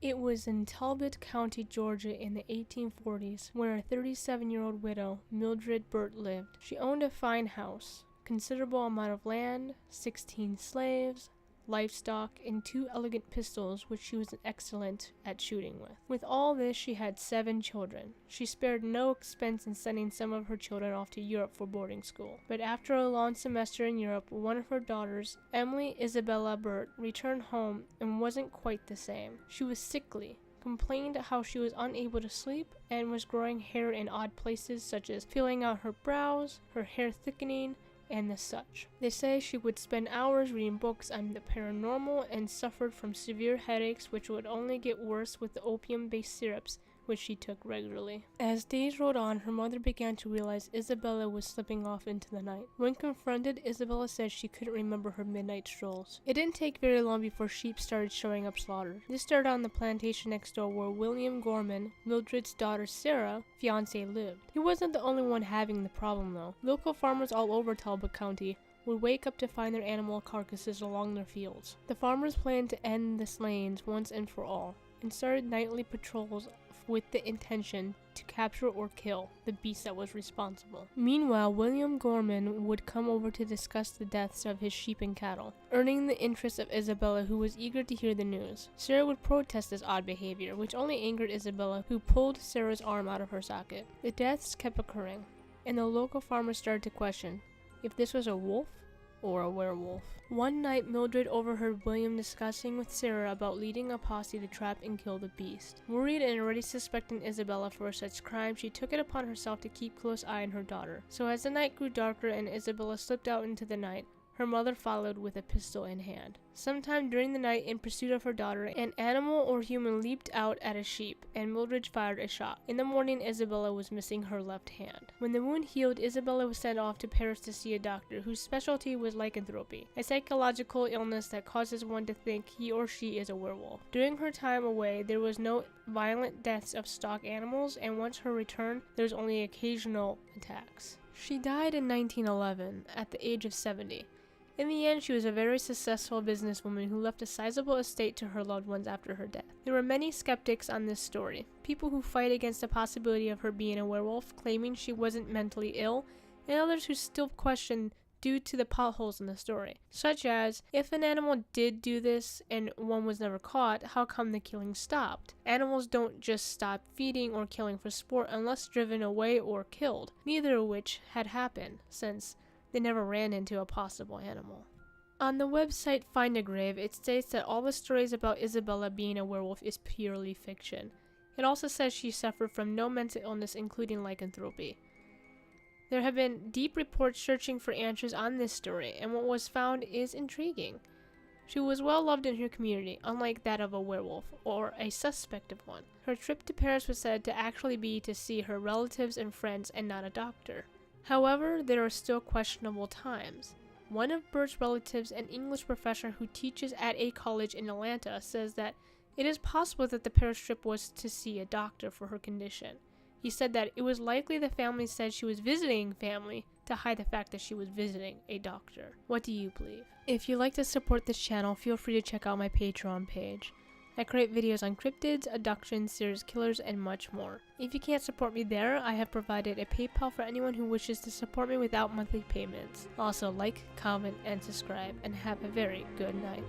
It was in Talbot County, Georgia in the 1840s, where a 37-year-old widow, Mildred Burt, lived. She owned a fine house, considerable amount of land, 16 slaves, livestock, and 2 elegant pistols which she was excellent at shooting with. With all this, she had 7 children. She spared no expense in sending some of her children off to Europe for boarding school. But after a long semester in Europe, one of her daughters, Emily Isabella Burt, returned home and wasn't quite the same. She was sickly, complained how she was unable to sleep, and was growing hair in odd places such as filling out her brows, her hair thickening, and the such. They say she would spend hours reading books on the paranormal and suffered from severe headaches which would only get worse with the opium-based syrups which she took regularly. As days rolled on, her mother began to realize Isabella was slipping off into the night. When confronted, Isabella said she couldn't remember her midnight strolls. It didn't take very long before sheep started showing up slaughtered. This started on the plantation next door where William Gorman, Mildred's daughter Sarah, fiance, lived. He wasn't the only one having the problem though. Local farmers all over Talbot County would wake up to find their animal carcasses along their fields. The farmers planned to end the slayings once and for all, and started nightly patrols with the intention to capture or kill the beast that was responsible. Meanwhile, William Gorman would come over to discuss the deaths of his sheep and cattle, earning the interest of Isabella, who was eager to hear the news. Sarah would protest this odd behavior, which only angered Isabella, who pulled Sarah's arm out of her socket. The deaths kept occurring, and the local farmers started to question if this was a wolf or a werewolf. One night, Mildred overheard William discussing with Sarah about leading a posse to trap and kill the beast. Worried and already suspecting Isabella for such crime, she took it upon herself to keep close eye on her daughter. So as the night grew darker and Isabella slipped out into the night, her mother followed with a pistol in hand. Sometime during the night, in pursuit of her daughter, an animal or human leaped out at a sheep, and Mildred fired a shot. In the morning, Isabella was missing her left hand. When the wound healed, Isabella was sent off to Paris to see a doctor whose specialty was lycanthropy, a psychological illness that causes one to think he or she is a werewolf. During her time away, there was no violent deaths of stock animals, and once her return, there was only occasional attacks. She died in 1911 at the age of 70. In the end, she was a very successful businesswoman who left a sizable estate to her loved ones after her death. There were many skeptics on this story, people who fight against the possibility of her being a werewolf, claiming she wasn't mentally ill, and others who still question due to the potholes in the story, such as, if an animal did do this and one was never caught, how come the killing stopped? Animals don't just stop feeding or killing for sport unless driven away or killed, neither of which had happened, since they never ran into a possible animal. On the website Find a Grave, it states that all the stories about Isabella being a werewolf is purely fiction. It also says she suffered from no mental illness, including lycanthropy. There have been deep reports searching for answers on this story, and what was found is intriguing. She was well loved in her community, unlike that of a werewolf, or a suspect of one. Her trip to Paris was said to actually be to see her relatives and friends and not a doctor. However, there are still questionable times. One of Bert's relatives, an English professor who teaches at a college in Atlanta, says that it is possible that the Paris trip was to see a doctor for her condition. He said that it was likely the family said she was visiting family to hide the fact that she was visiting a doctor. What do you believe? If you'd like to support this channel, feel free to check out my Patreon page. I create videos on cryptids, abductions, serial killers, and much more. If you can't support me there, I have provided a PayPal for anyone who wishes to support me without monthly payments. Also, like, comment, and subscribe, and have a very good night.